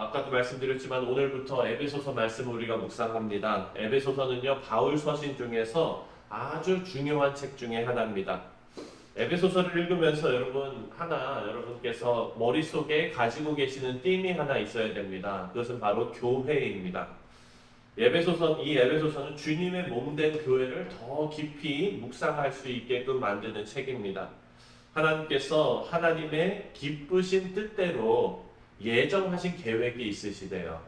아까도 말씀드렸지만 오늘부터 에베소서 말씀을 우리가 묵상합니다. 에베소서는요, 바울 서신 중에서 아주 중요한 책 중에 하나입니다. 에베소서를 읽으면서 여러분께서 머릿속에 가지고 계시는 띠이 하나 있어야 됩니다. 그것은 바로 교회입니다. 이 에베소서는 주님의 몸된 교회를 더 깊이 묵상할 수 있게끔 만드는 책입니다. 하나님께서 하나님의 기쁘신 뜻대로 예정하신 계획이 있으시대요.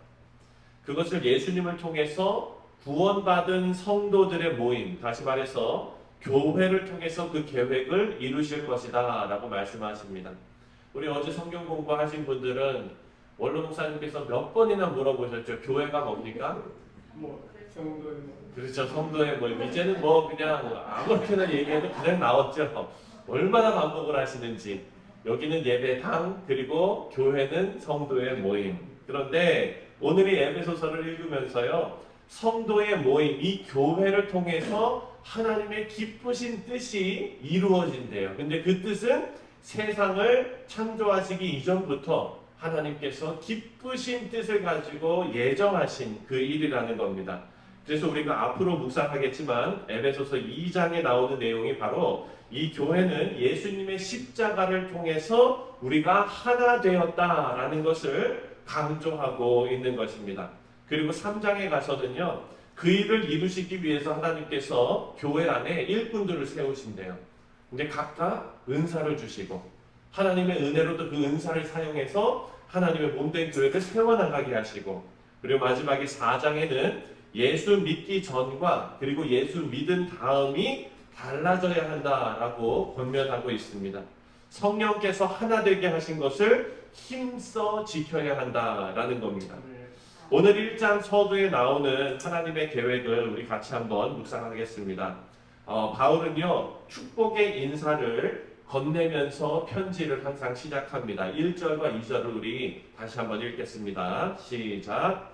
그것을 예수님을 통해서 구원받은 성도들의 모임, 다시 말해서 교회를 통해서 그 계획을 이루실 것이다 라고 말씀하십니다. 우리 어제 성경 공부하신 분들은 원로 목사님께서 몇 번이나 물어보셨죠. 교회가 뭡니까? 성도의 그렇죠. 성도의 모임. 이제는 그냥 아무렇게나 얘기해도 그냥 나왔죠. 얼마나 반복을 하시는지. 여기는 예배당, 그리고 교회는 성도의 모임. 그런데 오늘 이 에베소서를 읽으면서요, 성도의 모임, 이 교회를 통해서 하나님의 기쁘신 뜻이 이루어진대요. 근데 그 뜻은 세상을 창조하시기 이전부터 하나님께서 기쁘신 뜻을 가지고 예정하신 그 일이라는 겁니다. 그래서 우리가 앞으로 묵상하겠지만 에베소서 2장에 나오는 내용이 바로 이 교회는 예수님의 십자가를 통해서 우리가 하나 되었다라는 것을 강조하고 있는 것입니다. 그리고 3장에 가서는요, 그 일을 이루시기 위해서 하나님께서 교회 안에 일꾼들을 세우신대요. 이제 각각 은사를 주시고 하나님의 은혜로도 그 은사를 사용해서 하나님의 몸된 교회를 세워나가게 하시고, 그리고 마지막에 4장에는 예수 믿기 전과 그리고 예수 믿은 다음이 달라져야 한다라고 권면하고 있습니다. 성령께서 하나 되게 하신 것을 힘써 지켜야 한다라는 겁니다. 오늘 1장 서두에 나오는 하나님의 계획을 우리 같이 한번 묵상하겠습니다. 바울은요, 축복의 인사를 건네면서 편지를 항상 시작합니다. 1절과 2절을 우리 다시 한번 읽겠습니다. 시작.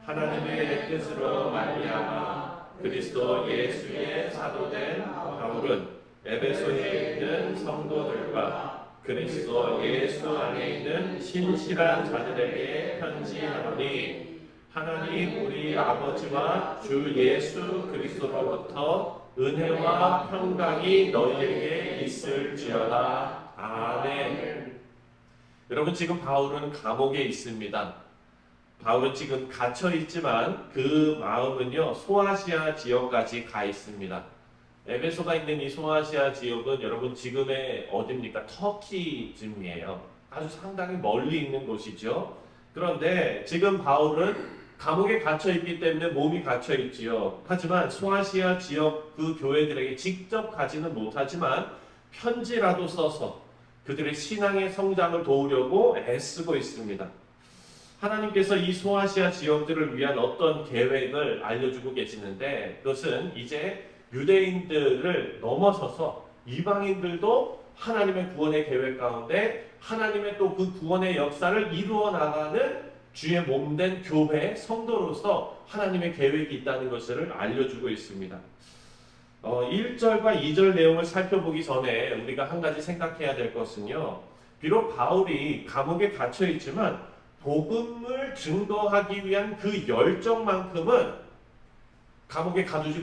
하나님의 뜻으로 말미암아 그리스도 예수의 사도된 바울은 에베소에 있는 성도들과 그리스도 예수 안에 있는 신실한 자들에게 편지하노니, 하나님 우리 아버지와 주 예수 그리스도로부터 은혜와 평강이 너희에게 있을지어다. 아멘. 여러분, 지금 바울은 감옥에 있습니다. 바울은 지금 갇혀 있지만 그 마음은요, 소아시아 지역까지 가 있습니다. 에베소가 있는 이 소아시아 지역은 여러분 지금의 어디입니까? 터키쯤이에요. 아주 상당히 멀리 있는 곳이죠. 그런데 지금 바울은 감옥에 갇혀 있기 때문에 몸이 갇혀 있지요. 하지만 소아시아 지역 그 교회들에게 직접 가지는 못하지만 편지라도 써서 그들의 신앙의 성장을 도우려고 애쓰고 있습니다. 하나님께서 이 소아시아 지역들을 위한 어떤 계획을 알려주고 계시는데, 그것은 이제 유대인들을 넘어서서 이방인들도 하나님의 구원의 계획 가운데 하나님의 또 그 구원의 역사를 이루어 나가는 주의 몸된 교회 성도로서 하나님의 계획이 있다는 것을 알려주고 있습니다. 1절과 2절 내용을 살펴보기 전에 우리가 한 가지 생각해야 될 것은요, 비록 바울이 감옥에 갇혀 있지만 복음을 증거하기 위한 그 열정만큼은 감옥에 가두지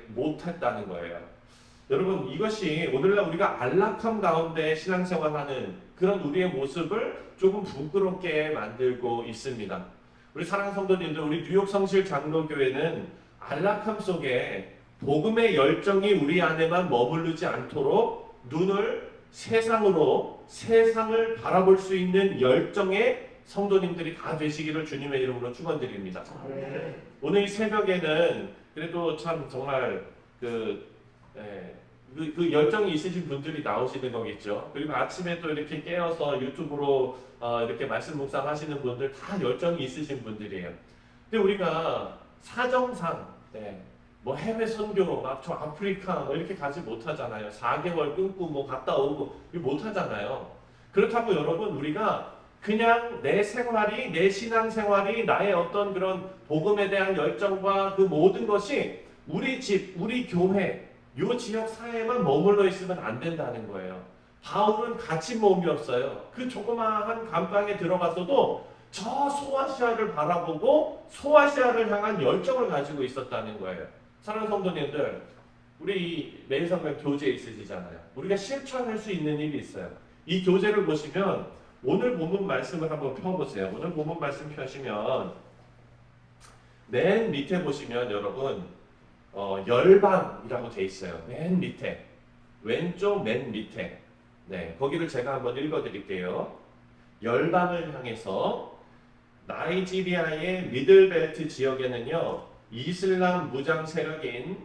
못했다는 거예요. 여러분, 이것이 오늘날 우리가 안락함 가운데 신앙생활하는 그런 우리의 모습을 조금 부끄럽게 만들고 있습니다. 우리 사랑하는 성도님들, 우리 뉴욕 성실 장로교회는 안락함 속에 복음의 열정이 우리 안에만 머무르지 않도록 눈을 세상을 바라볼 수 있는 열정의 성도님들이 다 되시기를 주님의 이름으로 축원드립니다. 오늘 이 새벽에는 그래도 참 정말 그 열정이 있으신 분들이 나오시는 거겠죠. 그리고 아침에 또 이렇게 깨어서 유튜브로 이렇게 말씀 묵상하시는 분들 다 열정이 있으신 분들이에요. 근데 우리가 사정상 해외 선교 저 아프리카 이렇게 가지 못하잖아요. 4개월 끊고 갔다 오고 못하잖아요. 그렇다고 여러분, 우리가 그냥 내 신앙생활이 나의 어떤 그런 복음에 대한 열정과 그 모든 것이 우리 집, 우리 교회, 요 지역 사회에만 머물러 있으면 안 된다는 거예요. 바울은 갇힌 몸이었어요. 그 조그마한 감방에 들어가서도 저 소아시아를 바라보고 소아시아를 향한 열정을 가지고 있었다는 거예요. 사랑하는 성도님들, 우리 매일 성경 교재 있으시잖아요. 우리가 실천할 수 있는 일이 있어요. 이 교재를 보시면 오늘 본문 말씀을 한번 펴보세요. 오늘 본문 말씀 펴시면 맨 밑에 보시면 여러분 열방이라고 돼 있어요. 맨 밑에 왼쪽 맨 밑에 네, 거기를 제가 한번 읽어드릴게요. 열방을 향해서 나이지리아의 미들벨트 지역에는요 이슬람 무장 세력인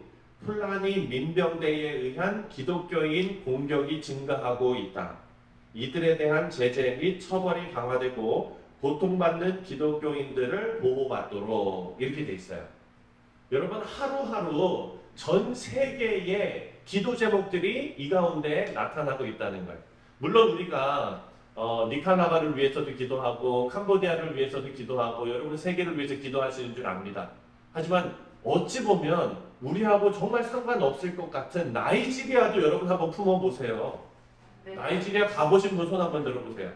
풀라니 민병대에 의한 기독교인 공격이 증가하고 있다. 이들에 대한 제재 및 처벌이 강화되고 고통받는 기독교인들을 보호받도록 이렇게 돼 있어요. 여러분 하루하루 전 세계의 기도 제목들이 이 가운데 나타나고 있다는 거예요. 물론 우리가 니카라과를 위해서도 기도하고 캄보디아를 위해서도 기도하고 여러분 세계를 위해서 기도하시는 줄 압니다. 하지만 어찌 보면 우리하고 정말 상관없을 것 같은 나이지리아도 여러분 한번 품어보세요. 나이지리아 가보신 분 손 한번 들어보세요.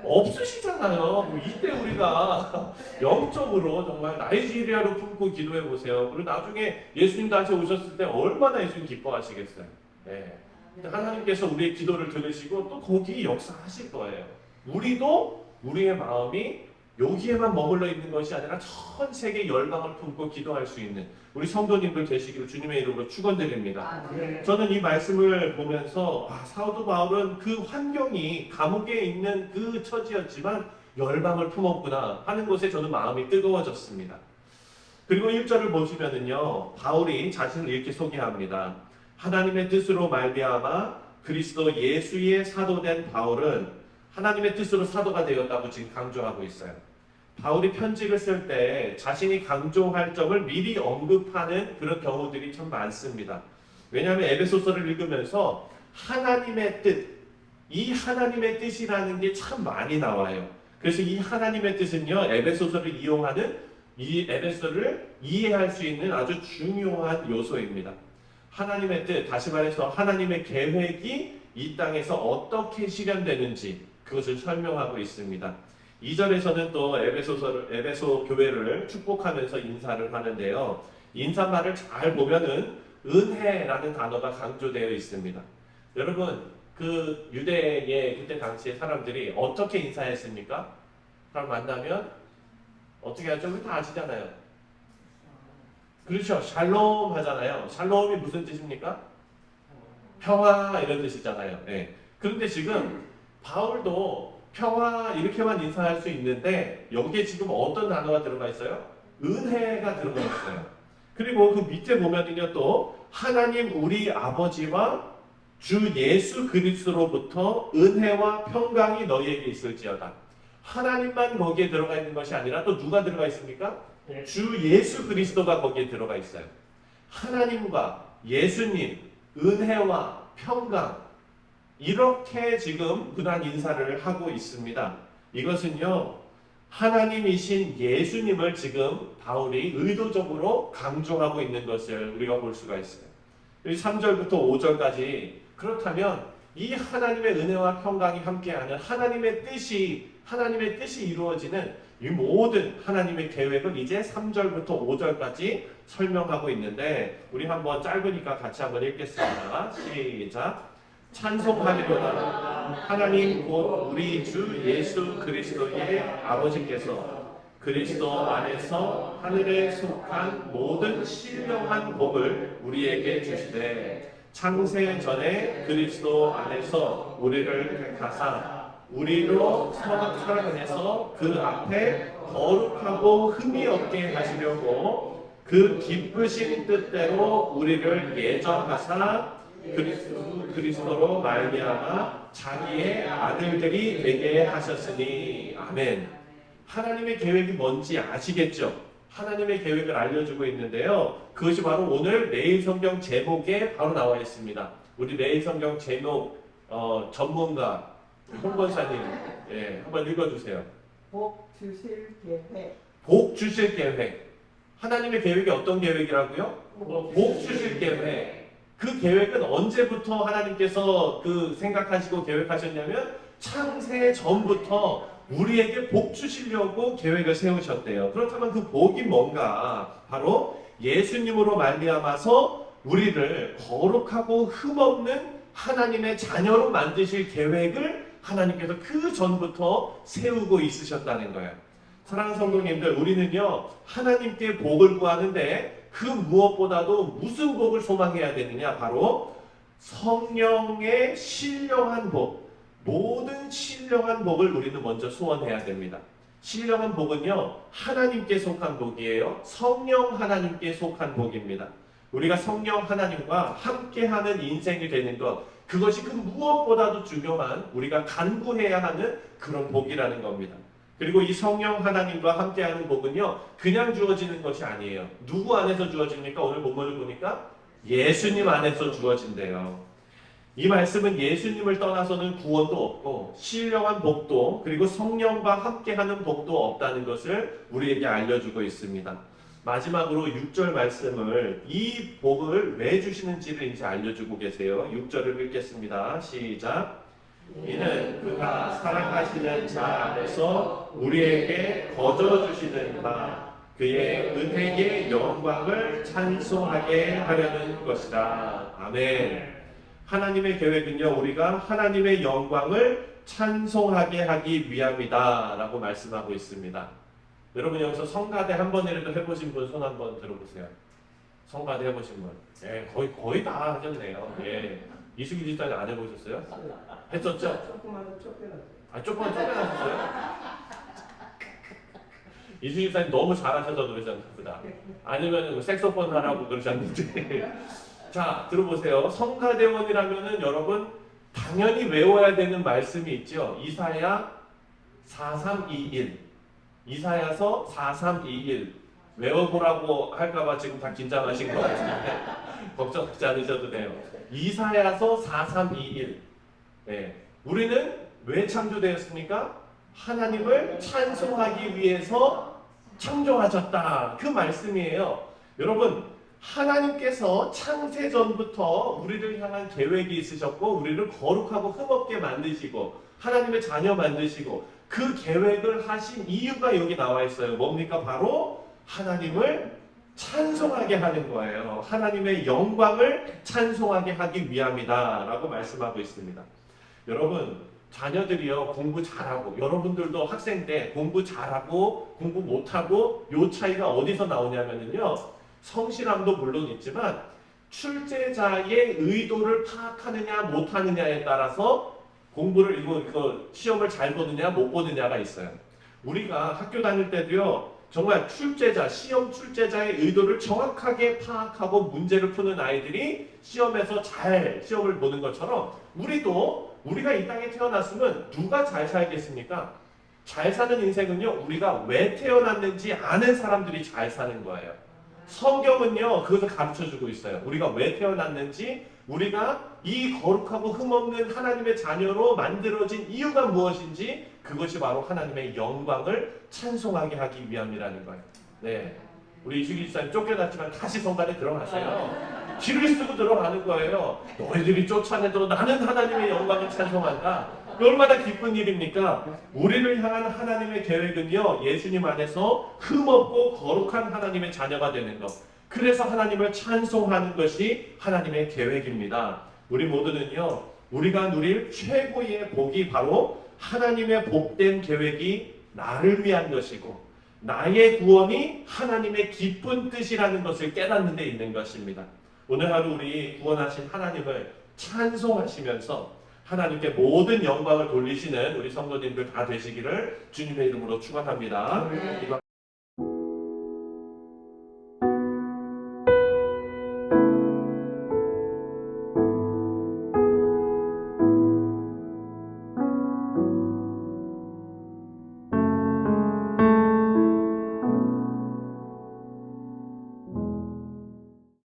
없으시잖아요. 이때 우리가 영적으로 정말 나이지리아로 품고 기도해 보세요. 그리고 나중에 예수님 다시 오셨을 때 얼마나 예수님 기뻐하시겠어요. 네. 하나님께서 우리의 기도를 들으시고 또 거기 역사하실 거예요. 우리도 우리의 마음이 여기에만 머물러 있는 것이 아니라 전 세계 열방을 품고 기도할 수 있는 우리 성도님들 되시기를 주님의 이름으로 축원드립니다. 저는 이 말씀을 보면서 사도 바울은 그 환경이 감옥에 있는 그 처지였지만 열방을 품었구나 하는 것에 저는 마음이 뜨거워졌습니다. 그리고 1절을 보시면은요 바울이 자신을 이렇게 소개합니다. 하나님의 뜻으로 말미암아 그리스도 예수의 사도된 바울은 하나님의 뜻으로 사도가 되었다고 지금 강조하고 있어요. 바울이 편지를 쓸 때 자신이 강조할 점을 미리 언급하는 그런 경우들이 참 많습니다. 왜냐하면 에베소서를 읽으면서 하나님의 뜻, 이 하나님의 뜻이라는 게 참 많이 나와요. 그래서 이 하나님의 뜻은요, 에베소서를 이용하는 이 에베소를 이해할 수 있는 아주 중요한 요소입니다. 하나님의 뜻, 다시 말해서 하나님의 계획이 이 땅에서 어떻게 실현되는지 그것을 설명하고 있습니다. 2절에서는 또 에베소 교회를 축복하면서 인사를 하는데요. 인사말을 잘 보면은 은혜라는 단어가 강조되어 있습니다. 여러분, 그 유대의 그때 당시에 사람들이 어떻게 인사했습니까? 사람 만나면 어떻게 하죠? 우리 다 아시잖아요. 그렇죠. 샬롬 하잖아요. 샬롬이 무슨 뜻입니까? 평화 이런 뜻이잖아요. 네. 그런데 지금 바울도 평화 이렇게만 인사할 수 있는데 여기에 지금 어떤 단어가 들어가 있어요? 은혜가 들어가 있어요. 그리고 그 밑에 보면은요 또 하나님 우리 아버지와 주 예수 그리스도로부터 은혜와 평강이 너희에게 있을지어다. 하나님만 거기에 들어가 있는 것이 아니라 또 누가 들어가 있습니까? 주 예수 그리스도가 거기에 들어가 있어요. 하나님과 예수님, 은혜와 평강 이렇게 지금 그런 인사를 하고 있습니다. 이것은요 하나님이신 예수님을 지금 바울이 의도적으로 강조하고 있는 것을 우리가 볼 수가 있어요. 3절부터 5절까지 그렇다면 이 하나님의 은혜와 평강이 함께하는 하나님의 뜻이 이루어지는 이 모든 하나님의 계획을 이제 3절부터 5절까지 설명하고 있는데 우리 한번 짧으니까 같이 한번 읽겠습니다. 시작. 찬송하리로다. 하나님 곧 우리 주 예수 그리스도의 아버지께서 그리스도 안에서 하늘에 속한 모든 신령한 복을 우리에게 주시되 창세 전에 그리스도 안에서 우리를 택하사 우리로 사랑해서 그 앞에 거룩하고 흠이 없게 하시려고 그 기쁘신 뜻대로 우리를 예정하사 그리스도로 말미암아 자기의 아들들이 되게 하셨으니 아멘. 하나님의 계획이 뭔지 아시겠죠? 하나님의 계획을 알려주고 있는데요. 그것이 바로 오늘 매일 성경 제목에 바로 나와 있습니다. 우리 매일 성경 제목 전문가 홍 권사님 한번 읽어주세요. 복 주실 계획. 복 주실 계획. 하나님의 계획이 어떤 계획이라고요? 복 주실 계획. 그 계획은 언제부터 하나님께서 그 생각하시고 계획하셨냐면 창세 전부터 우리에게 복 주시려고 계획을 세우셨대요. 그렇다면 그 복이 뭔가? 바로 예수님으로 말미암아서 우리를 거룩하고 흠없는 하나님의 자녀로 만드실 계획을 하나님께서 그 전부터 세우고 있으셨다는 거예요. 사랑하는 성도님들, 우리는요 하나님께 복을 구하는데 그 무엇보다도 무슨 복을 소망해야 되느냐? 바로 성령의 신령한 복, 모든 신령한 복을 우리는 먼저 소원해야 됩니다. 신령한 복은요 하나님께 속한 복이에요. 성령 하나님께 속한 복입니다. 우리가 성령 하나님과 함께하는 인생이 되는 것, 그것이 그 무엇보다도 중요한, 우리가 간구해야 하는 그런 복이라는 겁니다. 그리고 이 성령 하나님과 함께하는 복은요 그냥 주어지는 것이 아니에요. 누구 안에서 주어집니까? 오늘 본문을 보니까 예수님 안에서 주어진대요. 이 말씀은 예수님을 떠나서는 구원도 없고 신령한 복도, 그리고 성령과 함께하는 복도 없다는 것을 우리에게 알려주고 있습니다. 마지막으로 6절 말씀을, 이 복을 왜 주시는지를 이제 알려주고 계세요. 6절을 읽겠습니다. 시작. 이는 그가 사랑하시는 자 안에서 우리에게 거저 주시는 바 그의 은혜의 영광을 찬송하게 하려는 것이다. 아멘. 하나님의 계획은요 우리가 하나님의 영광을 찬송하게 하기 위함이다 라고 말씀하고 있습니다. 여러분 여기서 성가대 한 번이라도 해보신 분 손 한번 들어보세요. 성가대 해보신 분. 예, 거의 다 하셨네요. 예. 이수기 집사님 안 해보셨어요? 했었죠? 조금만 더 쫓겨났어요. 아, 조금만 쫓겨나셨어요? 이수기 집사님 너무 잘하셔서 그러셨나 보다. 아니면 색소폰 하라고 그러셨는지. 자, 들어보세요. 성가대원이라면은 여러분 당연히 외워야 되는 말씀이 있죠. 이사야 4321. 이사야서 4321. 외워보라고 할까봐 지금 다 긴장하신 거 같은데 걱정하지 않으셔도 돼요. 이사야서 4321. 네. 우리는 왜 창조되었습니까? 하나님을 찬송하기 위해서 창조하셨다. 그 말씀이에요. 여러분, 하나님께서 창세전부터 우리를 향한 계획이 있으셨고 우리를 거룩하고 흠없게 만드시고 하나님의 자녀 만드시고 그 계획을 하신 이유가 여기 나와 있어요. 뭡니까? 바로 하나님을 찬송하게 하는 거예요. 하나님의 영광을 찬송하게 하기 위함이다 라고 말씀하고 있습니다. 여러분, 자녀들이요 공부 잘하고, 여러분들도 학생 때 공부 잘하고 공부 못하고 요 차이가 어디서 나오냐면요, 성실함도 물론 있지만 출제자의 의도를 파악하느냐 못하느냐에 따라서 공부를 이거 시험을 잘 보느냐 못 보느냐가 있어요. 우리가 학교 다닐 때도요 정말 출제자, 시험 출제자의 의도를 정확하게 파악하고 문제를 푸는 아이들이 시험에서 잘 시험을 보는 것처럼 우리가 이 땅에 태어났으면 누가 잘 살겠습니까? 잘 사는 인생은요 우리가 왜 태어났는지 아는 사람들이 잘 사는 거예요. 성경은요 그것을 가르쳐주고 있어요. 우리가 왜 태어났는지, 우리가 이 거룩하고 흠없는 하나님의 자녀로 만들어진 이유가 무엇인지, 그것이 바로 하나님의 영광을 찬송하게 하기 위함이라는 거예요. 네, 우리 이수기 집사님 쫓겨났지만 다시 성관에 들어가세요. 길을 쓰고 들어가는 거예요. 너희들이 쫓아내도 나는 하나님의 영광을 찬송한다. 얼마나 기쁜 일입니까? 우리를 향한 하나님의 계획은요 예수님 안에서 흠없고 거룩한 하나님의 자녀가 되는 것, 그래서 하나님을 찬송하는 것이 하나님의 계획입니다. 우리 모두는요 우리가 누릴 최고의 복이 바로 하나님의 복된 계획이 나를 위한 것이고 나의 구원이 하나님의 기쁜 뜻이라는 것을 깨닫는 데 있는 것입니다. 오늘 하루 우리 구원하신 하나님을 찬송하시면서 하나님께 모든 영광을 돌리시는 우리 성도님들 다 되시기를 주님의 이름으로 축원합니다.